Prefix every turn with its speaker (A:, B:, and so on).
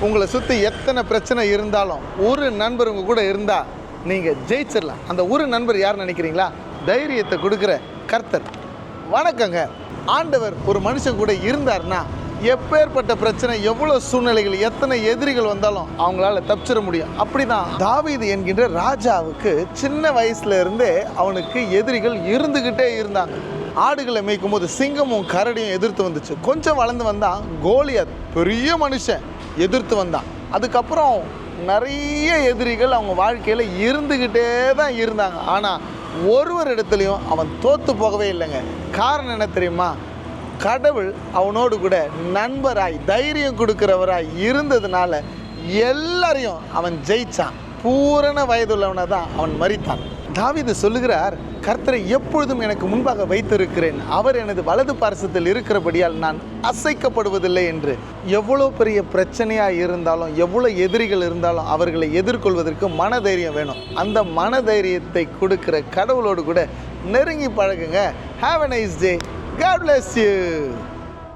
A: உங்களை சுற்றி எத்தனை பிரச்சனை இருந்தாலும் ஒரு நண்பர் உங்கள் கூட இருந்தால் நீங்கள் ஜெயிச்சிடலாம். அந்த ஒரு நண்பர் யார் நினைக்கிறீங்களா? தைரியத்தை கொடுக்குற கர்த்தர். வணக்கங்க. ஆண்டவர் ஒரு மனுஷன் கூட இருந்தார்னா எப்பேற்பட்ட பிரச்சனை, எவ்வளோ சூழ்நிலைகள், எத்தனை எதிரிகள் வந்தாலும் அவங்களால தப்பிச்சிட முடியும். அப்படி தான் தாவீது என்கின்ற ராஜாவுக்கு சின்ன வயசுல இருந்தே அவனுக்கு எதிரிகள் இருந்துக்கிட்டே இருந்தாங்க. ஆடுகளை மேய்க்கும் போது சிங்கமும் கரடியும் எதிர்த்து வந்துச்சு. கொஞ்சம் வளர்ந்து வந்தான் கோலியாத், பெரிய மனுஷன், எதிர்த்து வந்தான். அதுக்கப்புறம் நிறைய எதிரிகள் அவங்க வாழ்க்கையில் இருந்துக்கிட்டே தான் இருந்தாங்க. ஆனால் ஒரு இடத்துலையும் அவன் தோற்று போகவே இல்லைங்க. காரணம் என்ன தெரியுமா? கடவுள் அவனோடு கூட நண்பராய் தைரியம் கொடுக்கிறவராய் இருந்ததுனால எல்லாரையும் அவன் ஜெயிச்சான். பூரண வயதுள்ளவனை தான் அவன் மரித்தான். தாவீது சொல்லுகிறார், கர்த்தரை எப்பொழுதும் எனக்கு முன்பாக வைத்திருக்கிறேன், அவர் எனது வலது பார்சத்தில் இருக்கிறபடியால் நான் அசைக்கப்படுவதில்லை என்று. எவ்வளோ பெரிய பிரச்சனையாக இருந்தாலும், எவ்வளோ எதிரிகள் இருந்தாலும் அவர்களை எதிர்கொள்வதற்கு மனதைரியம் வேணும். அந்த மனதைரியத்தை கொடுக்கிற கடவுளோடு கூட நெருங்கி பழகுங்க. Have a nice day. God bless you.